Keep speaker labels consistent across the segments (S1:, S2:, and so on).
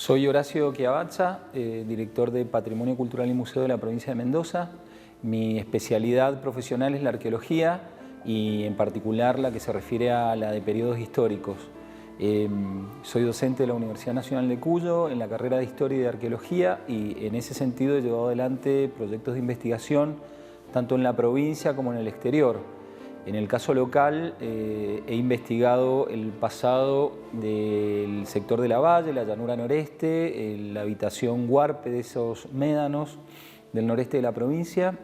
S1: Soy Horacio Chiavazza, director de Patrimonio Cultural y Museo de la provincia de Mendoza. Mi especialidad profesional es la arqueología y en particular la que se refiere a la de periodos históricos. Soy docente de la Universidad Nacional de Cuyo en la carrera de Historia y de Arqueología y en ese sentido he llevado adelante proyectos de investigación tanto en la provincia como en el exterior. En el caso local he investigado el pasado del sector de la Valle, la llanura noreste, la habitación huarpe de esos médanos del noreste de la provincia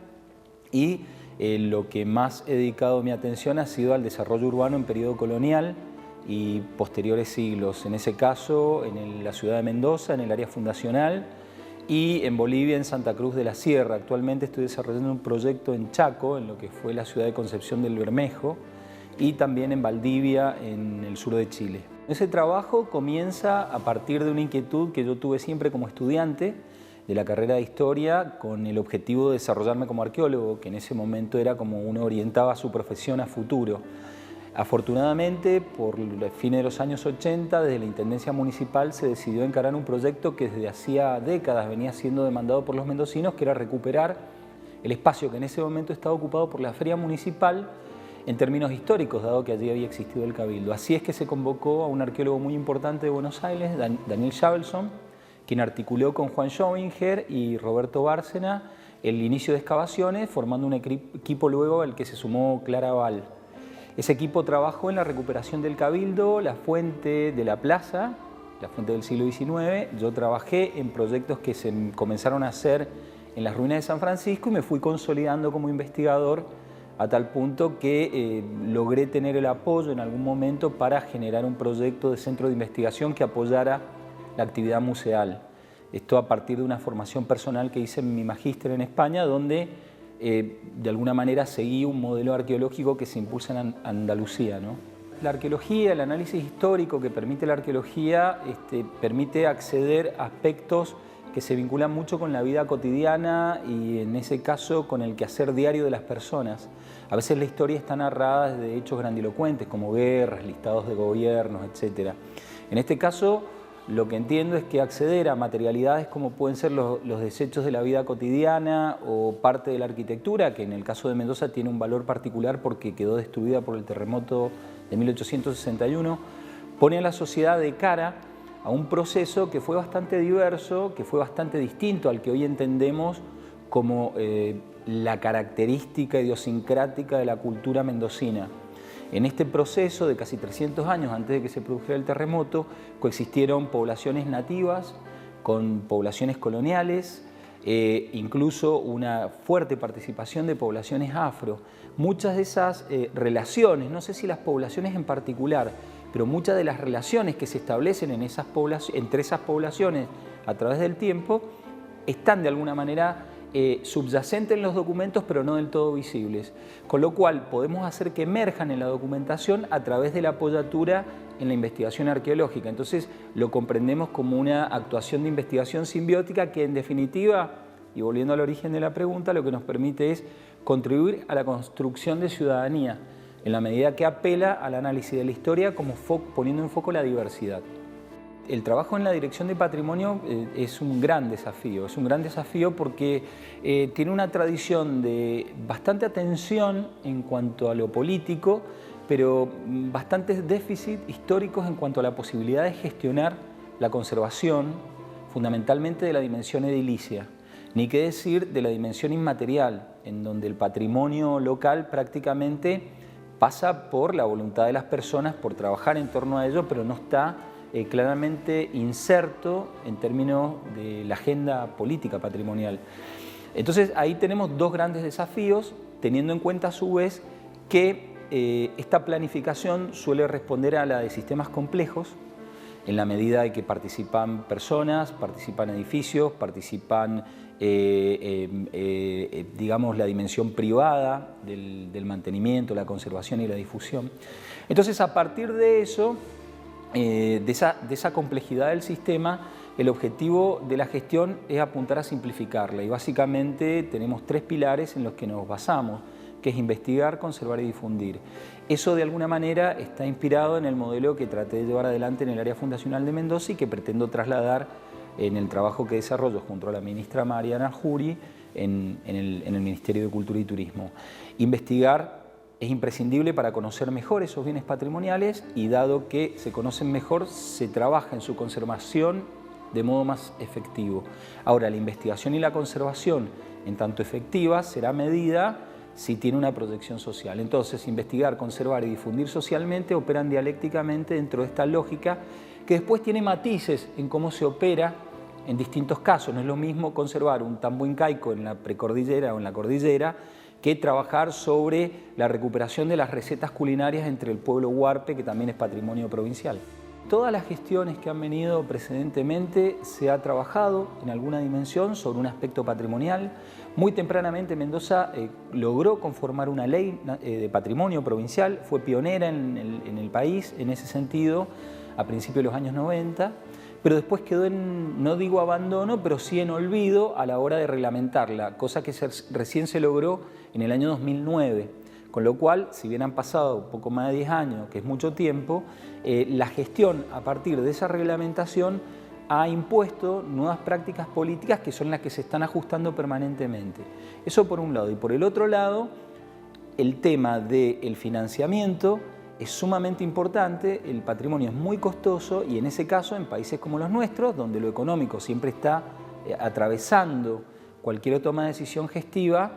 S1: y lo que más he dedicado mi atención ha sido al desarrollo urbano en periodo colonial y posteriores siglos. En ese caso, en la ciudad de Mendoza, en el área fundacional, y en Bolivia, en Santa Cruz de la Sierra. Actualmente estoy desarrollando un proyecto en Chaco, en lo que fue la ciudad de Concepción del Bermejo, y también en Valdivia, en el sur de Chile. Ese trabajo comienza a partir de una inquietud que yo tuve siempre como estudiante de la carrera de Historia, con el objetivo de desarrollarme como arqueólogo, que en ese momento era como uno orientaba su profesión a futuro. Afortunadamente, por el fin de los años 80, desde la Intendencia Municipal se decidió encarar un proyecto que desde hacía décadas venía siendo demandado por los mendocinos, que era recuperar el espacio que en ese momento estaba ocupado por la Feria Municipal en términos históricos, dado que allí había existido el Cabildo. Así es que se convocó a un arqueólogo muy importante de Buenos Aires, Daniel Shavelson, quien articuló con Juan Schobinger y Roberto Bárcena el inicio de excavaciones, formando un equipo luego al que se sumó Clara Val. Ese equipo trabajó en la recuperación del Cabildo, la fuente de la plaza, la fuente del siglo XIX. Yo trabajé en proyectos que se comenzaron a hacer en las ruinas de San Francisco y me fui consolidando como investigador a tal punto que logré tener el apoyo en algún momento para generar un proyecto de centro de investigación que apoyara la actividad museal. Esto a partir de una formación personal que hice en mi magíster en España, donde de alguna manera seguí un modelo arqueológico que se impulsa en Andalucía, ¿no? La arqueología, el análisis histórico que permite la arqueología, permite acceder a aspectos que se vinculan mucho con la vida cotidiana y en ese caso con el quehacer diario de las personas. A veces la historia está narrada desde hechos grandilocuentes como guerras, listados de gobiernos, etc. En este caso, lo que entiendo es que acceder a materialidades como pueden ser los desechos de la vida cotidiana o parte de la arquitectura, que en el caso de Mendoza tiene un valor particular porque quedó destruida por el terremoto de 1861, pone a la sociedad de cara a un proceso que fue bastante diverso, que fue bastante distinto al que hoy entendemos como la característica idiosincrática de la cultura mendocina. En este proceso de casi 300 años antes de que se produjera el terremoto, coexistieron poblaciones nativas con poblaciones coloniales, incluso una fuerte participación de poblaciones afro. Muchas de esas relaciones, no sé si las poblaciones en particular, pero muchas de las relaciones que se establecen en entre esas poblaciones a través del tiempo están de alguna manera subyacentes en los documentos, pero no del todo visibles. Con lo cual podemos hacer que emerjan en la documentación a través de la apoyatura en la investigación arqueológica. Entonces lo comprendemos como una actuación de investigación simbiótica que en definitiva, y volviendo al origen de la pregunta, lo que nos permite es contribuir a la construcción de ciudadanía, en la medida que apela al análisis de la historia como poniendo en foco la diversidad. El trabajo en la Dirección de Patrimonio es un gran desafío porque tiene una tradición de bastante atención en cuanto a lo político, pero bastantes déficits históricos en cuanto a la posibilidad de gestionar la conservación, fundamentalmente de la dimensión edilicia, ni qué decir de la dimensión inmaterial, en donde el patrimonio local prácticamente pasa por la voluntad de las personas, por trabajar en torno a ello, pero no está claramente inserto en términos de la agenda política patrimonial. Entonces ahí tenemos dos grandes desafíos, teniendo en cuenta a su vez que esta planificación suele responder a la de sistemas complejos, en la medida de que participan personas, participan edificios, participan digamos la dimensión privada del mantenimiento, la conservación y la difusión. Entonces a partir de eso, de esa complejidad del sistema, el objetivo de la gestión es apuntar a simplificarla y básicamente tenemos tres pilares en los que nos basamos. que es investigar, conservar y difundir. Eso de alguna manera está inspirado en el modelo que traté de llevar adelante en el área fundacional de Mendoza y que pretendo trasladar en el trabajo que desarrollo junto a la ministra Mariana Arjuri en el Ministerio de Cultura y Turismo. Investigar es imprescindible para conocer mejor esos bienes patrimoniales y dado que se conocen mejor, se trabaja en su conservación de modo más efectivo. Ahora, la investigación y la conservación, en tanto efectiva, será medida si tiene una proyección social. Entonces, investigar, conservar y difundir socialmente operan dialécticamente dentro de esta lógica que después tiene matices en cómo se opera en distintos casos. No es lo mismo conservar un tambo incaico en la precordillera o en la cordillera que trabajar sobre la recuperación de las recetas culinarias entre el pueblo huarpe, que también es patrimonio provincial. Todas las gestiones que han venido precedentemente se ha trabajado en alguna dimensión sobre un aspecto patrimonial. Muy tempranamente Mendoza logró conformar una ley de patrimonio provincial, fue pionera en el país en ese sentido a principios de los años 90, pero después quedó en, no digo abandono, pero sí en olvido a la hora de reglamentarla, cosa que recién se logró en el año 2009. Con lo cual, si bien han pasado poco más de 10 años, que es mucho tiempo, la gestión a partir de esa reglamentación ha impuesto nuevas prácticas políticas que son las que se están ajustando permanentemente. Eso por un lado. Y por el otro lado, el tema del financiamiento es sumamente importante, el patrimonio es muy costoso y en ese caso, en países como los nuestros, donde lo económico siempre está atravesando cualquier toma de decisión gestiva,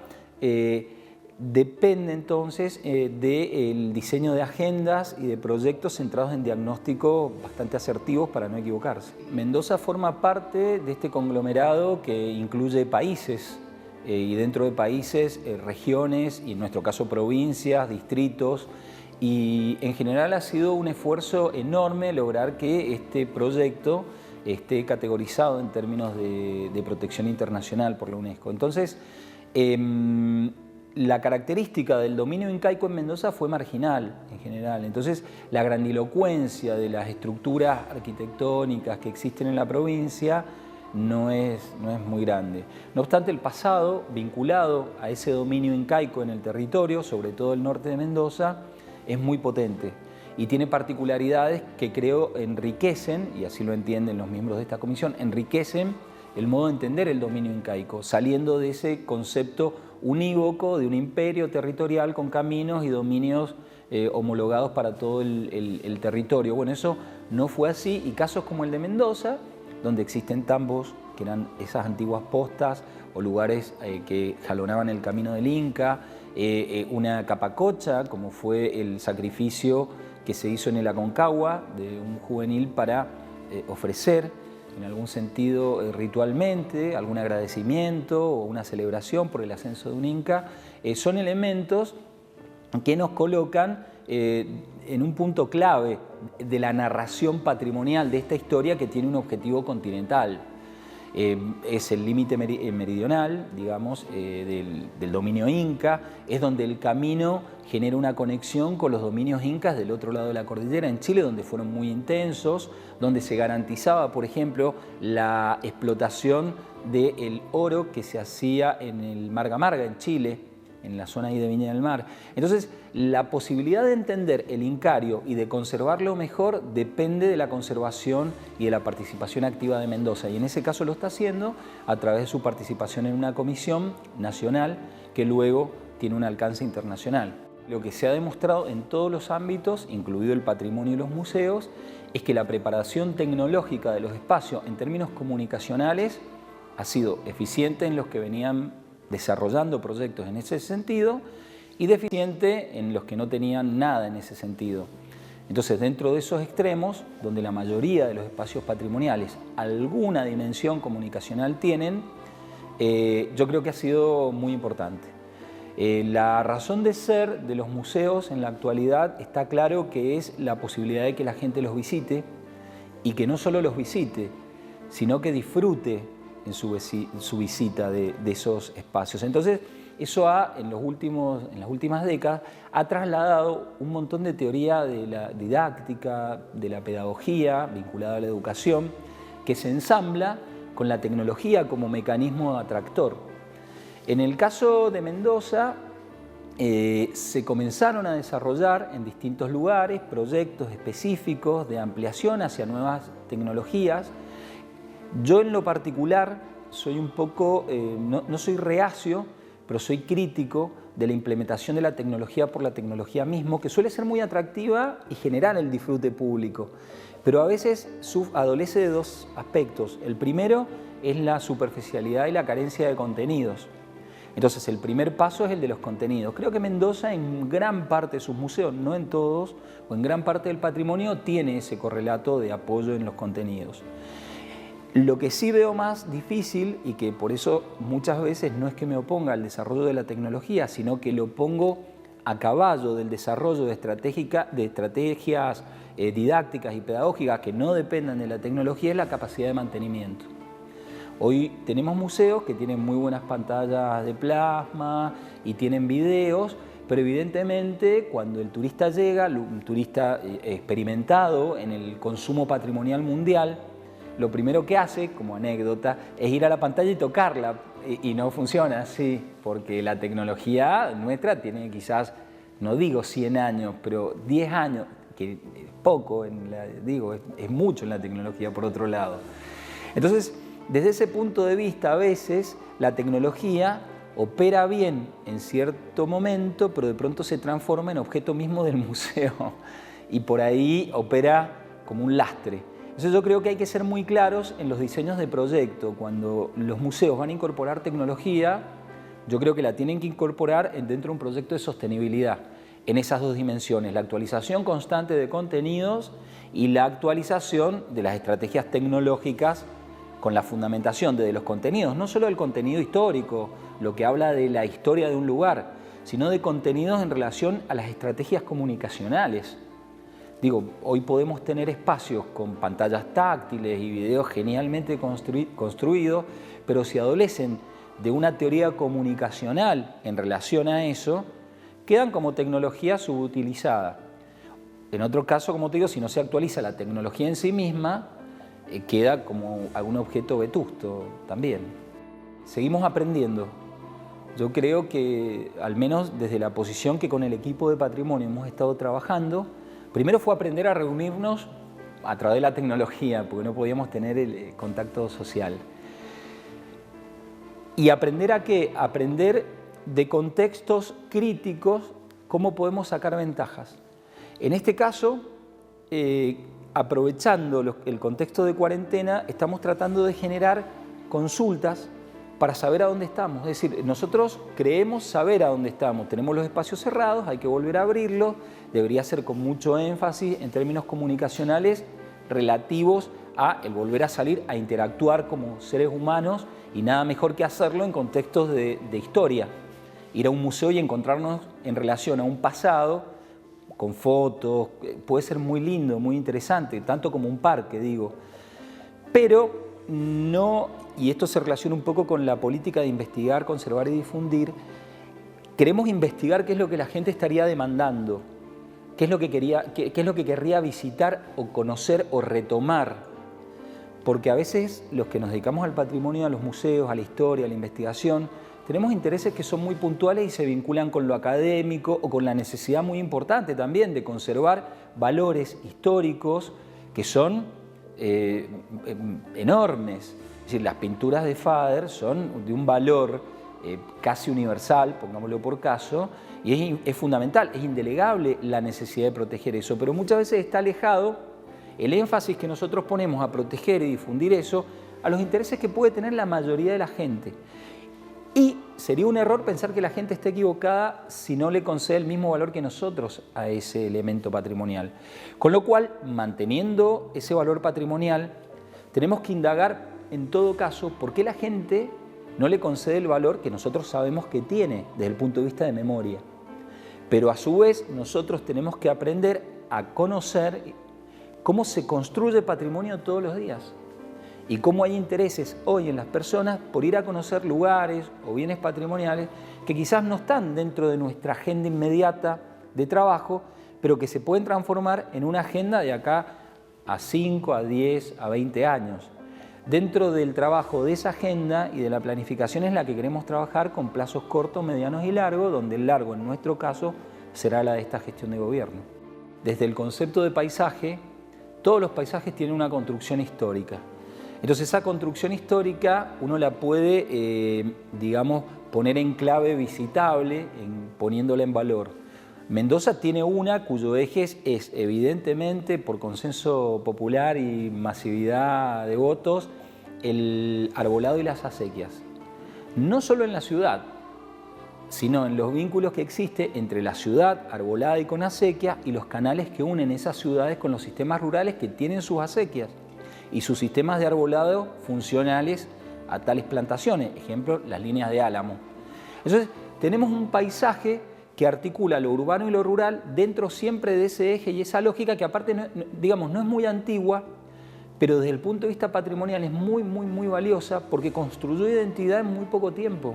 S1: depende entonces del diseño de agendas y de proyectos centrados en diagnósticos bastante asertivos para no equivocarse. Mendoza forma parte de este conglomerado que incluye países y dentro de países, regiones y en nuestro caso provincias, distritos, y en general ha sido un esfuerzo enorme lograr que este proyecto esté categorizado en términos de protección internacional por la UNESCO. Entonces, la característica del dominio incaico en Mendoza fue marginal en general. Entonces, la grandilocuencia de las estructuras arquitectónicas que existen en la provincia no es muy grande. No obstante, el pasado vinculado a ese dominio incaico en el territorio, sobre todo el norte de Mendoza, es muy potente y tiene particularidades que creo enriquecen, y así lo entienden los miembros de esta comisión, enriquecen el modo de entender el dominio incaico, saliendo de ese concepto unívoco de un imperio territorial con caminos y dominios homologados para todo el territorio. Bueno, eso no fue así y casos como el de Mendoza, donde existen tambos, que eran esas antiguas postas o lugares que jalonaban el camino del Inca, una capacocha, como fue el sacrificio que se hizo en el Aconcagua de un juvenil para ofrecer, en algún sentido ritualmente, algún agradecimiento o una celebración por el ascenso de un Inca, son elementos que nos colocan en un punto clave de la narración patrimonial de esta historia que tiene un objetivo continental. Es el límite meridional, digamos, del dominio inca, es donde el camino genera una conexión con los dominios incas del otro lado de la cordillera, en Chile, donde fueron muy intensos, donde se garantizaba, por ejemplo, la explotación del oro que se hacía en el Marga Marga, en Chile, en la zona ahí de Viña del Mar. Entonces, la posibilidad de entender el incario y de conservarlo mejor depende de la conservación y de la participación activa de Mendoza. Y en ese caso lo está haciendo a través de su participación en una comisión nacional que luego tiene un alcance internacional. Lo que se ha demostrado en todos los ámbitos, incluido el patrimonio y los museos, es que la preparación tecnológica de los espacios en términos comunicacionales ha sido eficiente en los que venían desarrollando proyectos en ese sentido y deficiente en los que no tenían nada en ese sentido. Entonces, dentro de esos extremos, donde la mayoría de los espacios patrimoniales alguna dimensión comunicacional tienen, yo creo que ha sido muy importante. La razón de ser de los museos en la actualidad está claro que es la posibilidad de que la gente los visite y que no solo los visite, sino que disfrute en su visita de esos espacios. Entonces, eso en las últimas décadas ha trasladado un montón de teoría de la didáctica, de la pedagogía vinculada a la educación, que se ensambla con la tecnología como mecanismo atractor. En el caso de Mendoza, se comenzaron a desarrollar en distintos lugares proyectos específicos de ampliación hacia nuevas tecnologías. Yo en lo particular soy un poco, no soy reacio, pero soy crítico de la implementación de la tecnología por la tecnología mismo, que suele ser muy atractiva y generar el disfrute público, pero a veces adolece de dos aspectos. El primero es la superficialidad y la carencia de contenidos. Entonces el primer paso es el de los contenidos. Creo que Mendoza en gran parte de sus museos, no en todos, o en gran parte del patrimonio, tiene ese correlato de apoyo en los contenidos. Lo que sí veo más difícil, y que por eso muchas veces no es que me oponga al desarrollo de la tecnología, sino que lo pongo a caballo del desarrollo de estrategias didácticas y pedagógicas que no dependan de la tecnología, es la capacidad de mantenimiento. Hoy tenemos museos que tienen muy buenas pantallas de plasma y tienen videos, pero evidentemente cuando el turista llega, un turista experimentado en el consumo patrimonial mundial, lo primero que hace, como anécdota, es ir a la pantalla y tocarla, y no funciona así, porque la tecnología nuestra tiene quizás, no digo 100 años, pero 10 años, que es poco, es mucho en la tecnología por otro lado. Entonces, desde ese punto de vista, a veces la tecnología opera bien en cierto momento, pero de pronto se transforma en objeto mismo del museo y por ahí opera como un lastre. Entonces yo creo que hay que ser muy claros en los diseños de proyecto. Cuando los museos van a incorporar tecnología, yo creo que la tienen que incorporar dentro de un proyecto de sostenibilidad, en esas dos dimensiones, la actualización constante de contenidos y la actualización de las estrategias tecnológicas con la fundamentación de los contenidos, no solo del contenido histórico, lo que habla de la historia de un lugar, sino de contenidos en relación a las estrategias comunicacionales. Digo, hoy podemos tener espacios con pantallas táctiles y videos genialmente construidos, pero si adolecen de una teoría comunicacional en relación a eso, quedan como tecnología subutilizada. En otro caso, como te digo, si no se actualiza la tecnología en sí misma, queda como algún objeto vetusto también. Seguimos aprendiendo. Yo creo que, al menos desde la posición que con el equipo de patrimonio hemos estado trabajando, primero fue aprender a reunirnos a través de la tecnología, porque no podíamos tener el contacto social. ¿Y aprender a qué? Aprender de contextos críticos cómo podemos sacar ventajas. En este caso, aprovechando el contexto de cuarentena, estamos tratando de generar consultas para saber a dónde estamos. Es decir, nosotros creemos saber a dónde estamos. Tenemos los espacios cerrados, hay que volver a abrirlos. Debería ser con mucho énfasis en términos comunicacionales relativos a el volver a salir a interactuar como seres humanos, y nada mejor que hacerlo en contextos de historia. Ir a un museo y encontrarnos en relación a un pasado con fotos, puede ser muy lindo, muy interesante, tanto como un parque, digo. Pero no, y esto se relaciona un poco con la política de investigar, conservar y difundir, queremos investigar qué es lo que la gente estaría demandando, qué es lo que querría visitar o conocer o retomar. Porque a veces los que nos dedicamos al patrimonio, a los museos, a la historia, a la investigación, tenemos intereses que son muy puntuales y se vinculan con lo académico o con la necesidad muy importante también de conservar valores históricos que son enormes. Es decir, las pinturas de Fader son de un valor casi universal, pongámoslo por caso, y es fundamental, es indelegable la necesidad de proteger eso, pero muchas veces está alejado el énfasis que nosotros ponemos a proteger y difundir eso a los intereses que puede tener la mayoría de la gente. Y sería un error pensar que la gente está equivocada si no le concede el mismo valor que nosotros a ese elemento patrimonial. Con lo cual, manteniendo ese valor patrimonial, tenemos que indagar en todo caso por qué la gente no le concede el valor que nosotros sabemos que tiene desde el punto de vista de memoria. Pero a su vez nosotros tenemos que aprender a conocer cómo se construye patrimonio todos los días. Y cómo hay intereses hoy en las personas por ir a conocer lugares o bienes patrimoniales que quizás no están dentro de nuestra agenda inmediata de trabajo, pero que se pueden transformar en una agenda de acá a 5, a 10, a 20 años. dentro del trabajo de esa agenda y de la planificación es la que queremos trabajar con plazos cortos, medianos y largos, donde el largo en nuestro caso será la de esta gestión de gobierno. Desde el concepto de paisaje, todos los paisajes tienen una construcción histórica. Entonces esa construcción histórica uno la puede, digamos, poner en clave visitable, poniéndola en valor. Mendoza tiene una cuyo eje es evidentemente, por consenso popular y masividad de votos, el arbolado y las acequias. No solo en la ciudad, sino en los vínculos que existen entre la ciudad arbolada y con acequias y los canales que unen esas ciudades con los sistemas rurales que tienen sus acequias y sus sistemas de arbolado funcionales a tales plantaciones, ejemplo, las líneas de álamo. Entonces, tenemos un paisaje que articula lo urbano y lo rural dentro siempre de ese eje y esa lógica que aparte, digamos, no es muy antigua, pero desde el punto de vista patrimonial es muy valiosa porque construyó identidad en muy poco tiempo.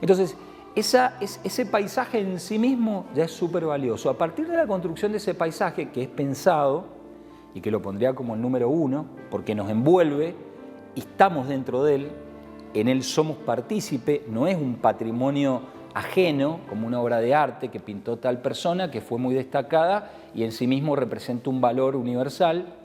S1: Entonces, ese paisaje en sí mismo ya es súper valioso. A partir de la construcción de ese paisaje, que es pensado, y que lo pondría como el número 1, porque nos envuelve y estamos dentro de él, en él somos partícipe, no es un patrimonio ajeno, como una obra de arte que pintó tal persona, que fue muy destacada y en sí mismo representa un valor universal,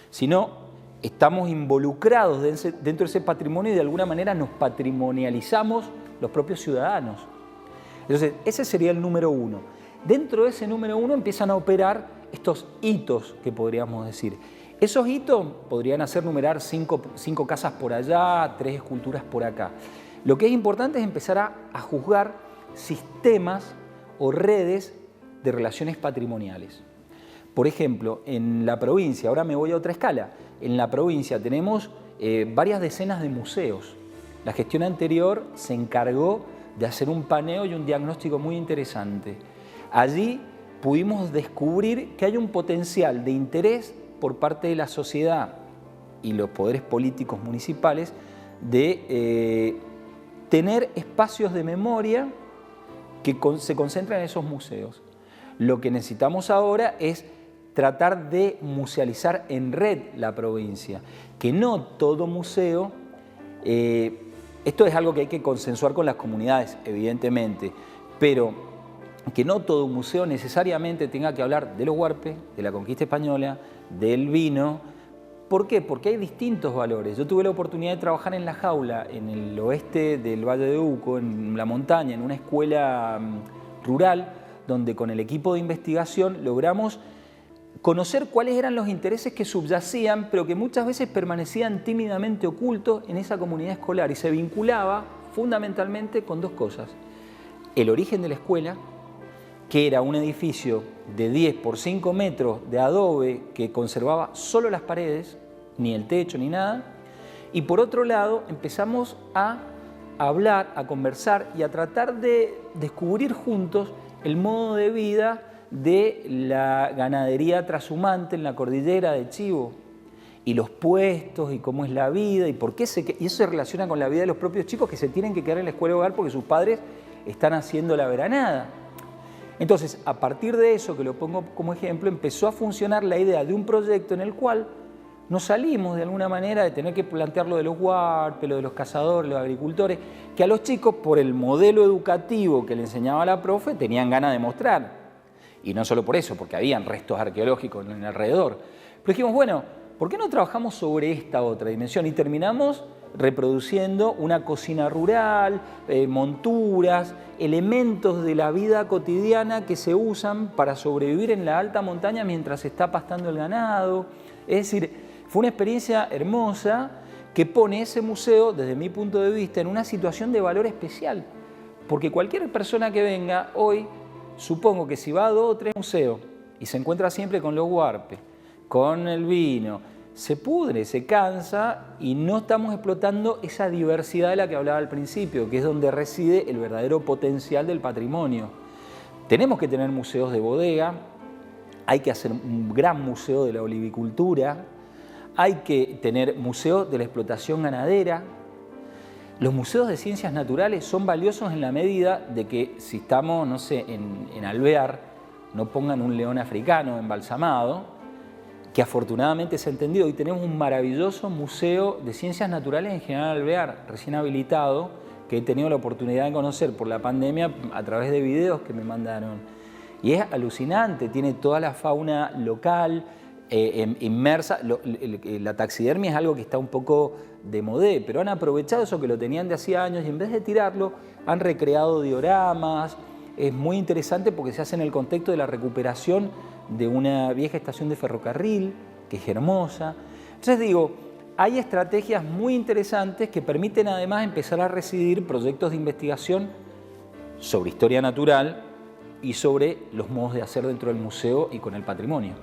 S1: sino estamos involucrados dentro de ese patrimonio y de alguna manera nos patrimonializamos los propios ciudadanos. Entonces, ese sería el número 1. Dentro de ese número 1 empiezan a operar estos hitos que podríamos decir. Esos hitos podrían hacer numerar 5 casas por allá, 3 esculturas por acá. Lo que es importante es empezar a juzgar sistemas o redes de relaciones patrimoniales. Por ejemplo, en la provincia, ahora me voy a otra escala, en la provincia tenemos varias decenas de museos. La gestión anterior se encargó de hacer un paneo y un diagnóstico muy interesante. Allí pudimos descubrir que hay un potencial de interés por parte de la sociedad y los poderes políticos municipales de tener espacios de memoria que se concentran en esos museos. Lo que necesitamos ahora es tratar de musealizar en red la provincia, que no todo museo, esto es algo que hay que consensuar con las comunidades, evidentemente, pero que no todo museo necesariamente tenga que hablar de los huarpes, de la conquista española, del vino. ¿Por qué? Porque hay distintos valores. Yo tuve la oportunidad de trabajar en La Jaula, en el oeste del Valle de Uco, en la montaña, en una escuela rural, donde con el equipo de investigación logramos conocer cuáles eran los intereses que subyacían, pero que muchas veces permanecían tímidamente ocultos en esa comunidad escolar y se vinculaba fundamentalmente con 2 cosas. El origen de la escuela, que era un edificio de 10 por 5 metros de adobe que conservaba solo las paredes, ni el techo ni nada, y por otro lado empezamos a hablar, a conversar y a tratar de descubrir juntos el modo de vida de la ganadería trashumante en la cordillera de Chivo y los puestos y cómo es la vida y por qué y eso se relaciona con la vida de los propios chicos que se tienen que quedar en la escuela hogar porque sus padres están haciendo la veranada. Entonces, a partir de eso, que lo pongo como ejemplo, empezó a funcionar la idea de un proyecto en el cual nos salimos de alguna manera de tener que plantear lo de los huarpes, lo de los cazadores, los agricultores, que a los chicos, por el modelo educativo que le enseñaba la profe, tenían ganas de mostrar. Y no solo por eso, porque habían restos arqueológicos en el alrededor. Pero dijimos, bueno, ¿por qué no trabajamos sobre esta otra dimensión? Y terminamos reproduciendo una cocina rural, monturas, elementos de la vida cotidiana que se usan para sobrevivir en la alta montaña mientras se está pastando el ganado. Es decir, fue una experiencia hermosa que pone ese museo, desde mi punto de vista, en una situación de valor especial. Porque cualquier persona que venga hoy, supongo que si va a 2 o 3 museos y se encuentra siempre con los huarpes, con el vino, se pudre, se cansa y no estamos explotando esa diversidad de la que hablaba al principio, que es donde reside el verdadero potencial del patrimonio. Tenemos que tener museos de bodega, hay que hacer un gran museo de la olivicultura, hay que tener museos de la explotación ganadera. Los museos de ciencias naturales son valiosos en la medida de que si estamos, no sé, en Alvear, no pongan un león africano embalsamado, que afortunadamente se ha entendido. Hoy tenemos un maravilloso museo de ciencias naturales en General Alvear, recién habilitado, que he tenido la oportunidad de conocer por la pandemia a través de videos que me mandaron. Y es alucinante, tiene toda la fauna local, inmersa. La taxidermia es algo que está un poco de modé, pero han aprovechado eso que lo tenían de hacía años y en vez de tirarlo, han recreado dioramas. Es muy interesante porque se hace en el contexto de la recuperación de una vieja estación de ferrocarril, que es hermosa. Entonces digo, hay estrategias muy interesantes que permiten además empezar a recibir proyectos de investigación sobre historia natural y sobre los modos de hacer dentro del museo y con el patrimonio.